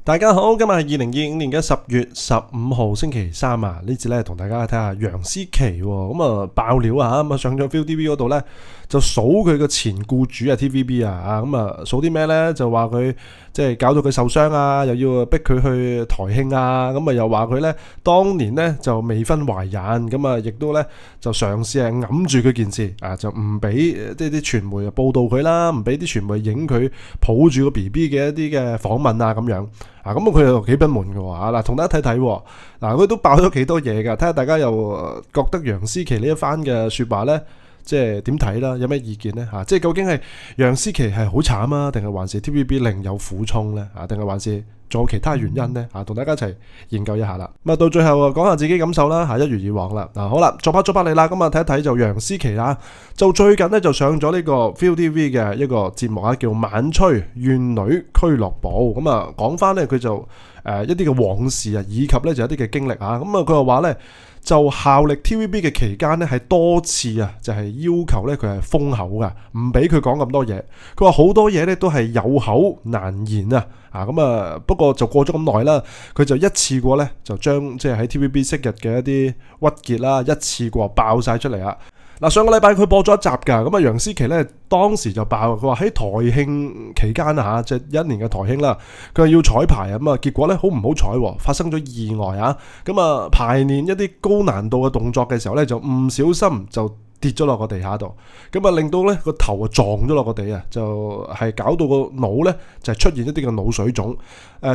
大家好，今日係2025年嘅10月15號星期三啊！呢次咧同大家睇下楊思琦咁啊爆料啊，咁啊上咗 ViuTV 嗰度咧就數佢個前僱主啊 TVB 啊，咁啊數啲咩咧？就話佢即係搞到佢受傷啊，又要逼佢去台慶啊，咁啊又話佢咧當年咧就未婚懷孕，咁啊亦都咧就嘗試係揞住佢件事啊，就唔俾即係啲傳媒報道佢啦，唔俾啲傳媒影佢抱住個 BB 嘅一啲嘅訪問啊咁樣。咁佢又幾不滿嘅喎，嗱同大家睇睇，嗱佢都爆咗幾多嘢㗎，睇下大家又覺得楊思琦呢一番嘅説話咧，即係點睇啦？有咩意見咧？即係究竟係楊思琦係好慘啊，定係還是 TVB 另有苦衷咧？定係還是仲有其他原因咧？同大家一齊研究一下啦。咁啊到最後講下自己感受啦，一如以往啦。好啦，作把你啦，咁啊睇一睇就楊思琦啦，就最近咧就上咗呢個 ViuTV 嘅一個節目啊，叫《晚吹怨女俱樂部》。咁啊講翻咧佢就一啲嘅往事啊，以及咧就一啲嘅經歷啊。咁啊佢又話咧就效力 TVB 嘅期間咧係多次啊，就係要求咧佢係封口噶，唔俾佢講咁多嘢。佢話好多嘢咧都係有口難言啊。咁啊，不過就過咗咁耐啦，佢就一次過咧就將即係喺 TVB 昔日嘅一啲鬱結啦，一次過爆晒出嚟啊！嗱，上個禮拜佢播咗一集㗎，咁啊楊思琦咧當時就爆，佢話喺台慶期間啊即係一年嘅台慶啦，佢係要彩排啊，咁啊結果咧好唔好彩，發生咗意外啊！咁啊排練一啲高難度嘅動作嘅時候咧，就唔小心就跌咗落個地下度，咁啊令到咧個頭啊撞咗落個地啊，就係搞到個腦咧就係出現一啲嘅腦水腫，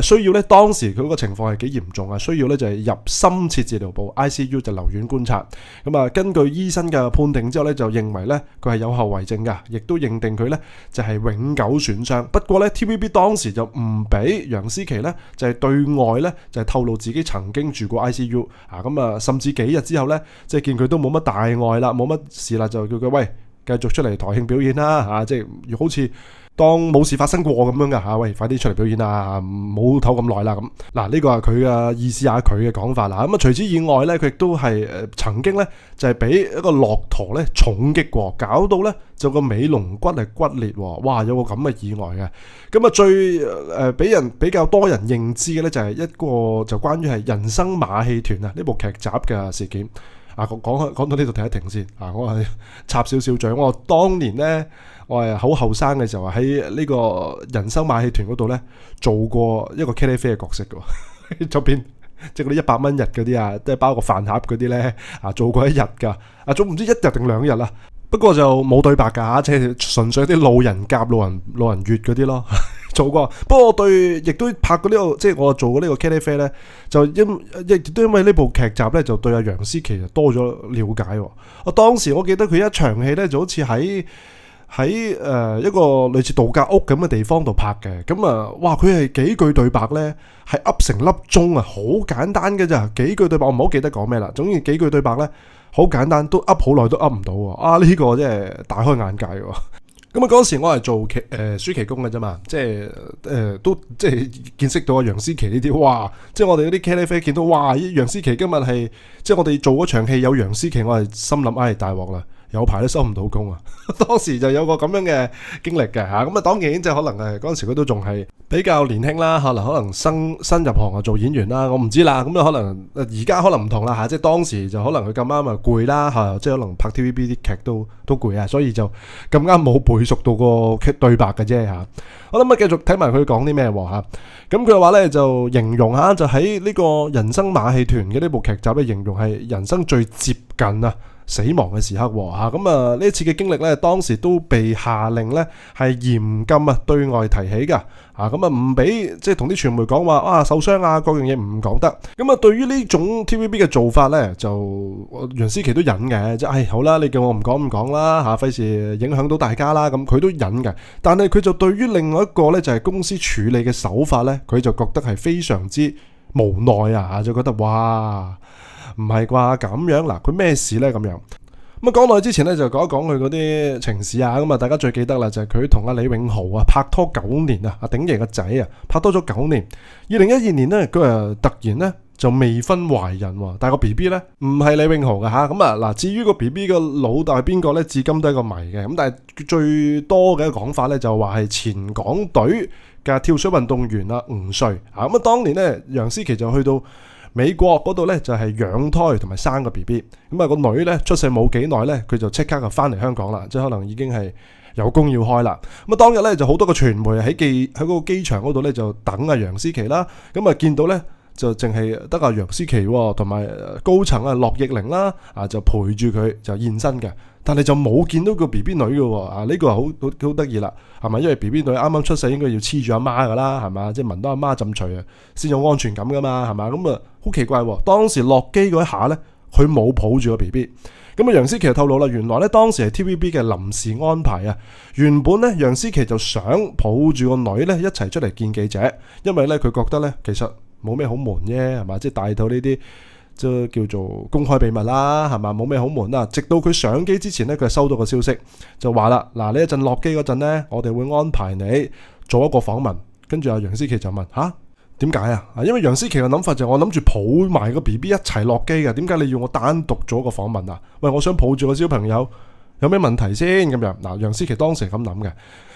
需要咧當時佢個情況係幾嚴重啊，需要咧就係入深切治療部 ICU 就留院觀察。咁啊根據醫生嘅判定之後咧，就認為咧佢係有後遺症㗎，亦都認定佢咧就係永久損傷。不過咧 TVB 當時就唔俾楊思琦咧就係對外咧就係透露自己曾經住過 ICU 咁啊甚至幾日之後咧即係見佢都冇乜大礙啦，冇乜事啦，就叫佢喂繼續出嚟台慶表演啦即係好似當冇事發生過咁樣噶喂快啲出嚟表演啦，唔好唞咁耐啦咁。嗱呢個係佢嘅意思佢嘅講法啦。咁啊除此以外咧，佢亦都係曾經咧就係俾一個駱駝咧重擊過，搞到咧就個尾龍骨係骨裂，哇有個咁嘅意外嘅。咁啊最俾人比較多人認知嘅咧就係一個就關於係人生馬戲團呢部劇集嘅事件。講到呢度停一停先我係插少少嘴。我當年咧我係好後生嘅時候喺呢個人生馬戲團嗰度咧做過一個茄喱啡嘅角色嘅，左邊即係嗰啲100蚊日嗰啲即係包個飯盒嗰啲咧做過一日噶做唔知1日定2日啦。不過就冇對白噶即係純粹啲路人甲、路人乙嗰啲咯。做過，不過我對亦都拍過呢個，即係我做過呢個茄喱啡咧，就亦都因為呢部劇集咧，就對阿楊思琦就多咗了解。我當時我記得佢一場戲咧，就好似喺一個類似度假屋咁嘅地方度拍嘅。咁哇，佢係幾句對白咧，係噏成粒鐘啊，好簡單嘅咋，幾句對白我唔好記得講咩啦。總之幾句對白咧，好簡單，都噏好耐都噏唔到。呢個真係大開眼界喎。咁嗰時我係做暑期工嘅啫嘛，即係都即係見識到阿楊思琦呢啲，哇！即係我哋嗰啲茄喱啡見到，哇！楊思琦今日係即係我哋做嗰場戲有楊思琦，我係心諗大鑊啦，有排都收唔到工啊！當時就有個咁樣嘅經歷嘅咁啊當然就可能係嗰陣時佢都仲係比較年輕啦，可能新入行做演員啦，我唔知啦。咁可能而家可能唔同啦即係當時就可能佢咁啱攰啦即係可能拍 TVB 啲劇都攰所以就咁啱冇背熟到個對白嘅啫我諗繼續睇埋佢講啲咩咁佢話咧就形容就喺呢個人生馬戲團嘅呢部劇集咧，形容係人生最接近死亡嘅時刻咁呢一次嘅經歷咧，當時都被下令咧係嚴禁對外提起噶咁唔俾即係同啲傳媒講話受傷各樣嘢唔講得。咁對於呢種 TVB 嘅做法咧，就楊思琦都忍嘅，即係好啦，你叫我唔講啦費事影響到大家啦，咁佢都忍嘅。但係佢就對於另外一個咧就係公司處理嘅手法咧，佢就覺得係非常之無奈就覺得哇唔係啩咁樣嗱，佢咩事呢咁樣？咁講耐之前咧就講一講佢嗰啲情史咁大家最記得啦就係佢同阿李永豪拍拖9年阿鼎爺個仔拍拖咗9年。2012年咧佢突然咧就未婚懷孕但係個 BB 咧唔係李永豪嘅嗱，至於個 BB 嘅老豆係邊個咧，至今都係個謎嘅。咁但係最多嘅講法咧就話係前港隊嘅跳水運動員啊吳瑞啊。咁啊當年咧楊思琦就去到美國嗰度咧就係養胎同埋生個 BB。咁啊個女咧出世冇幾耐咧，佢就即刻就翻嚟香港啦，即係可能已經係有工要開啦。咁啊當日咧就好多個傳媒喺嗰個機場嗰度咧就等阿楊思琦啦。咁啊見到咧就淨係得阿楊思琦同埋高層啊樂易玲啦啊就陪住佢就現身嘅。但係就冇見到個 BB 女嘅喎，啊呢個好得意啦，係咪？因為 BB 女啱啱出世應該要黐住阿媽噶啦，係嘛？即係聞到阿媽浸除啊，先有安全感噶嘛，係嘛？咁啊好奇怪喎，當時落機嗰一下咧，佢冇抱住個 BB。咁啊楊思琦就透露啦，原來咧當時係 TVB 嘅臨時安排啊。原本咧楊思琦就想抱住個女咧一齊出嚟見記者，因為咧佢覺得咧其實冇咩好瞞啫，係嘛？即係大肚呢啲。就叫做公開秘密啦，係嘛？冇咩好瞞啦。直到佢上機之前咧，佢收到個消息，就話啦：嗱，你一陣落機嗰陣咧，我哋會安排你做一個訪問。跟住阿楊思琦就問：吓，點解啊？因為楊思琦嘅諗法就係我諗住抱埋個 BB 一齊落機嘅，點解你要我單獨做一個訪問啊？喂，我想抱住個小朋友，有咩問題先？咁樣嗱，楊思琦當時係咁諗嘅。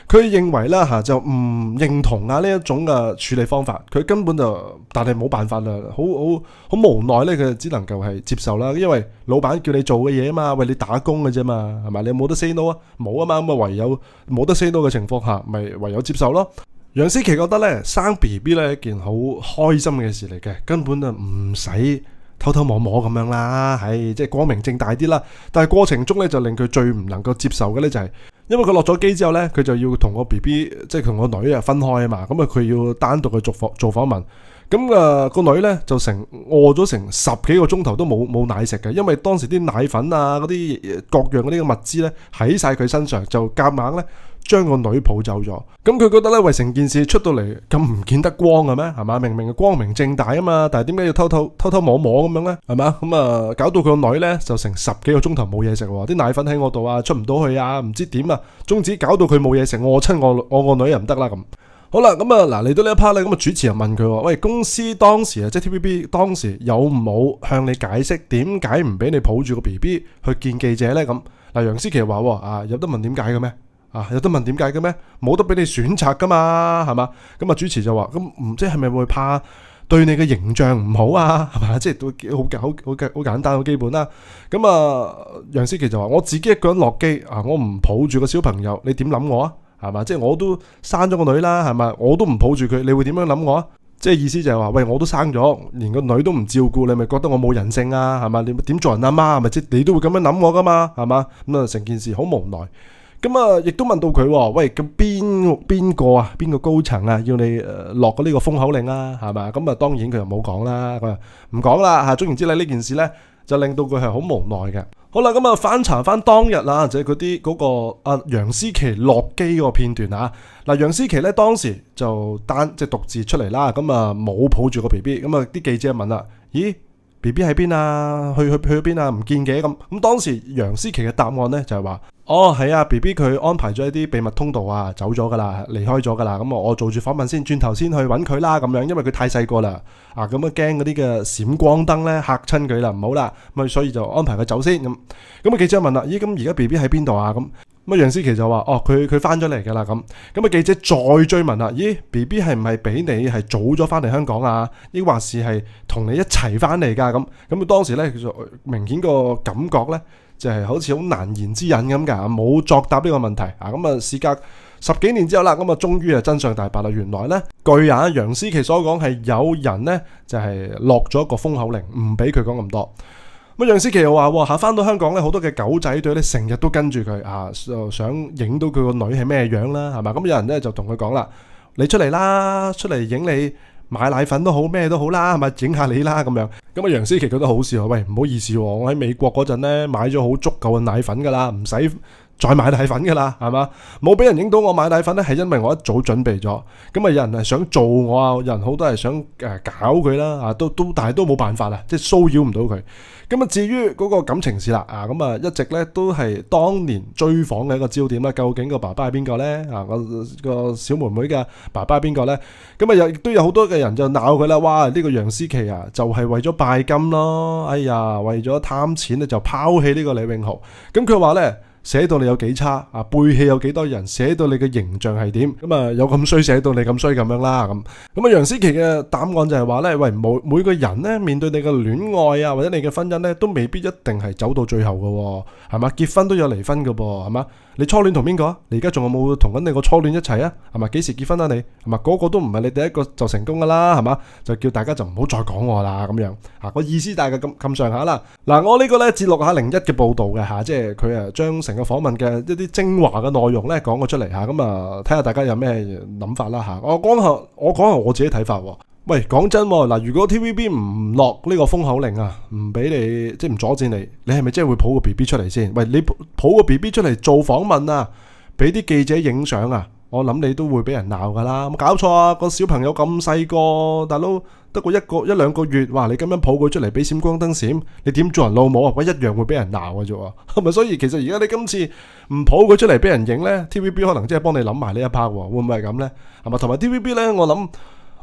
佢認為啦嚇就唔認同啊呢一種嘅處理方法，佢根本就但係冇辦法啦，好無奈咧，佢只能夠係接受啦，因為老闆叫你做嘅嘢啊嘛，為你打工嘅啫嘛，係咪？你冇得 say no 啊，冇啊嘛，咁啊唯有冇得 say no 嘅情況下，咪唯有接受咯。楊思琦覺得咧生 BB 咧一件好開心嘅事嚟嘅，根本就唔使偷偷摸摸咁樣啦，係即係光明正大啲啦。但係過程中咧就令佢最唔能夠接受嘅咧就係。因為佢落咗機之後咧，佢就要同個 BB 即係同個女啊分開啊嘛，咁啊佢要單獨去做訪問。咁啊個女咧就餓咗成10幾個鐘頭都冇奶食嘅，因為當時啲奶粉啊嗰啲各樣嗰啲嘅物資咧喺晒佢身上，就夾硬咧將個女抱走咗。咁佢覺得咧為成件事出到嚟咁唔見得光嘅咩？係嘛，明明光明正大啊嘛，但係點解要偷偷摸摸咁樣咧？係嘛，咁啊搞到佢個女咧就成10幾個鐘頭冇嘢食，啲奶粉喺我度啊出唔到去啊，唔知點啊，總之搞到佢冇嘢食，餓親我個女又唔得啦咁。好啦，咁啊嗱嚟到呢一 part 咧，咁啊主持人問佢話：喂，公司當時啊，即係 TVB 當時有冇向你解釋點解唔俾你抱住個 BB 去見記者咧？咁嗱，楊思琦話：啊，有得問點解嘅咩？啊，有得問點解嘅咩？冇得俾你選擇噶嘛，係嘛？咁啊主持就話：咁唔知係咪會怕對你嘅形象唔好啊？係嘛？即係都好簡單好基本啦。咁啊楊思琦就話：我自己一個人落機啊，我唔抱住個小朋友，你點諗我啊？係嘛？即係我都生咗個女啦，係咪？我都唔抱住佢，你會點樣諗我啊？即係意思就係話，喂，我都生咗，連個女都唔照顧，你咪覺得我冇人性啊？係嘛？你點做人阿媽？咪即係你都會咁樣諗我噶嘛？係嘛？咁啊，成件事好無奈。咁啊，亦都問到佢，喂，咁邊個啊？邊個高層啊？要你落呢個封口令啊？係嘛？咁啊，當然佢又冇講啦，佢話唔講啦嚇。總言之咧，呢件事咧就令到佢係好無奈嘅。好啦，咁啊翻查翻當日啦，就係嗰個阿楊思琦落機嗰個片段啊。嗱，楊思琦咧當時就即係獨自出嚟啦，咁啊冇抱住個 BB，咁啊啲記者問啦：咦，BB 喺邊啊？去咗邊啊？唔見嘅咁。咁當時楊思琦嘅答案咧就係話：哦，係啊 ，BB 佢安排咗一啲秘密通道啊，走咗噶啦，離開咗噶啦。咁我做住訪問先，轉頭先去揾佢啦，咁樣，因為佢太細個啦，啊，咁啊驚嗰啲嘅閃光燈咧嚇親佢啦，唔好啦，咁所以就安排佢走先。咁啊記者問啦：咦，咁而家 BB 喺邊度啊？咁啊楊思琦就話：哦，佢翻咗嚟噶啦。咁啊記者再追問啦：咦，BB 係唔係俾你係早咗翻嚟香港啊？抑或是係同你一齊翻嚟噶？咁啊當時咧，其實明顯個感覺咧。就係好似好難言之隱咁㗎，冇作答呢個問題啊！咁啊，事隔10幾年之後啦，咁啊，終於係真相大白啦！原來咧，據啊楊思琦所講係有人咧就係落咗一個封口令，唔俾佢講咁多。咁楊思琦又話嚇，翻到香港咧，好多嘅狗仔隊咧成日都跟住佢啊，想影到佢個女係咩樣啦，係嘛？咁有人咧就同佢講啦：你出嚟啦，出嚟影你。買奶粉都好，咩都好啦，係咪整下你啦咁樣？咁啊楊思琦覺得好笑，喂，唔好意思，我喺美國嗰陣咧買咗好足夠嘅奶粉噶啦，唔使再買奶粉噶啦，係嘛？冇俾人影到我買奶粉咧，係因為我一早準備咗。咁啊有人係想做我啊，有人好多係想搞佢啦，啊但係都冇辦法啦，即係騷擾唔到佢。咁啊至於嗰個感情事啦，啊咁啊一直咧都係當年追訪嘅一個焦點啦。究竟個爸爸係邊個咧？啊個小妹妹嘅爸爸係邊個咧？咁啊亦都有好多嘅人就鬧佢啦。哇！呢個楊思琦啊，就係為咗拜金咯。哎呀，為咗貪錢咧就拋棄呢個李永豪。咁佢話咧。寫到你有幾差啊，背棄有幾多人，寫到你嘅形象係點，咁啊有咁衰寫到你咁衰咁樣啦，咁楊思琦嘅答案就係話咧，喂，每個人咧面對你嘅戀愛啊或者你嘅婚姻咧，都未必一定係走到最後嘅，係嘛？結婚都有離婚嘅噃，係嘛？你初戀同邊個啊？你而家仲有冇同緊你個初戀一齊啊？係嘛？幾時結婚啊你？係嘛？嗰個都唔係你第一個就成功噶啦，係嘛？就叫大家就唔好再講我啦咁樣啊，個意思大概咁上下啦。嗱，我呢個咧節錄下01嘅報道嘅吓，即係佢啊將成個訪問嘅一啲精華嘅內容咧講咗出嚟吓，咁啊睇下大家有咩諗法啦吓。我講下我自己睇法。喂，講真嗱，如果 TVB 唔落呢個封口令啊，唔俾你即係唔阻止你，你係咪真係會抱個 BB 出嚟先？喂，你抱個 BB 出嚟做訪問啊，俾啲記者影相啊，我諗你都會俾人鬧噶啦。冇搞錯啊，個小朋友咁細個，大佬得個一兩個月，哇！你咁樣抱佢出嚟俾閃光燈閃，你點做人老母啊？喂，一樣會俾人鬧嘅啫，係咪？所以其實而家你今次唔抱佢出嚟俾人影咧 ，TVB 可能真係幫你諗埋呢一 part，會唔會係咁咧？係咪？同埋 TVB 咧，我諗。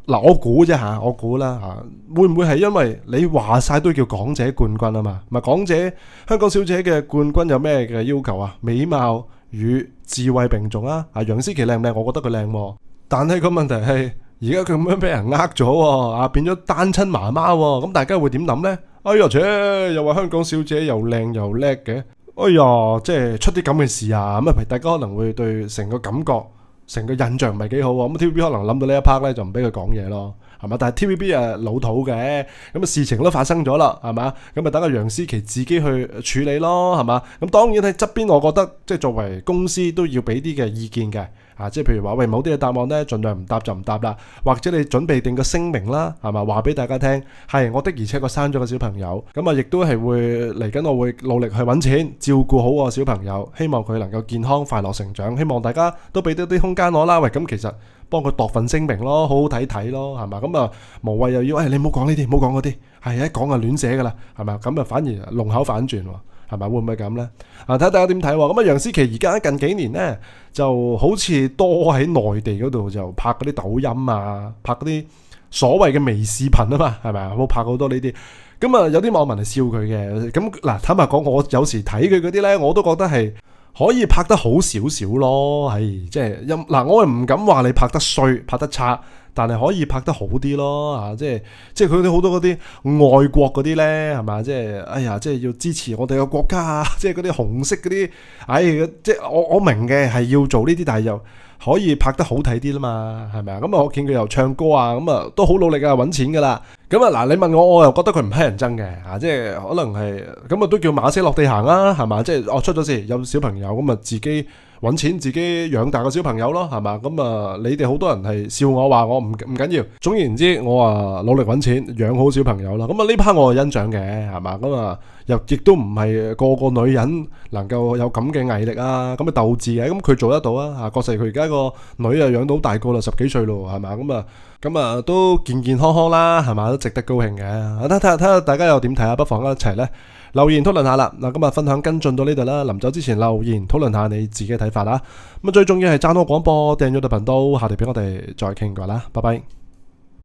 嗱，我估啫吓，我估啦吓，會唔會係因為你話晒都叫港姐冠軍啊嘛？咪港姐香港小姐嘅冠軍有咩嘅要求啊？美貌與智慧並重啊！楊思琦靚唔靚？我覺得佢靚，但係個問題係而家佢咁樣俾人呃咗啊，變咗單親媽媽，咁大家會點諗呢？哎呀，又話香港小姐又靚又叻嘅，哎呀，即係出啲咁嘅事啊！咁啊，大家可能會對成個感覺。成個印象唔係幾好喎，咁 TVB 可能諗到呢一 part 咧就唔俾佢講嘢咯，係嘛？但係 TVB 老土嘅，咁啊事情都發生咗啦，係嘛？咁啊等阿楊思琦自己去處理咯，係嘛？咁當然喺側邊，我覺得即係作為公司都要俾啲嘅意見嘅，即係譬如話喂，某啲嘅答案咧，盡量唔答就唔答啦，或者你準備定個聲明啦，係嘛？話俾大家聽，係我的而且確生咗個小朋友，咁啊亦都係會嚟緊，我會努力去揾錢，照顧好個小朋友，希望佢能夠健康快樂成長，希望大家都俾多啲空間我啦。喂，咁其實幫佢度份聲明咯，好好睇咯，係嘛？咁啊無謂又要，你唔好講呢啲，唔好講嗰啲，係一講就亂寫噶啦，係嘛？咁啊反而龍口反轉，係咪會唔會咁呢？睇大家點睇喎？咁啊楊思琦而家近幾年呢，就好似多喺內地嗰度就拍嗰啲抖音啊，拍嗰啲所謂嘅微視頻啊嘛，係咪啊？冇拍好多呢啲。咁啊有啲網民係笑佢嘅。咁嗱，坦白講，我有時睇佢嗰啲呢，我都覺得係可以拍得好少少咯。係即係嗱，我又唔敢話你拍得衰、拍得差。但係可以拍得好啲咯，即係佢哋好多嗰啲外國嗰啲咧，係嘛？即係哎呀，即係要支持我哋個國家啊！即係嗰啲紅色嗰啲，即係我明嘅係要做呢啲，但係又可以拍得好睇啲啦嘛，係咪啊？咁啊，我見佢又唱歌啊，咁啊都好努力啊，揾錢噶啦。咁啊嗱，你問我又覺得佢唔乞人憎嘅，即係可能係咁啊，都叫馬死落地行啦，係嘛？即係出咗事有小朋友咁啊，自己揾錢自己養大個小朋友咯，係嘛？咁啊，你哋好多人係笑我話我唔緊要，總言之我啊努力揾錢養好小朋友啦。咁啊呢 part 我係欣賞嘅，係嘛？咁啊又亦都唔係個個女人能夠有咁嘅毅力啊，咁嘅鬥志嘅，咁佢做得到啊！確實佢而家個女啊養到大個啦，10幾歲咯，係嘛？咁啊都健健康康啦，係嘛？都值得高興嘅。睇下大家又點睇啊？不妨一齊咧留言討論下啦。嗱，今日分享跟進到呢度啦。臨走之前留言討論下你自己嘅睇法啦。咁最重要係讚好廣播，訂閱我哋頻道，下條片我哋再傾過啦。拜拜。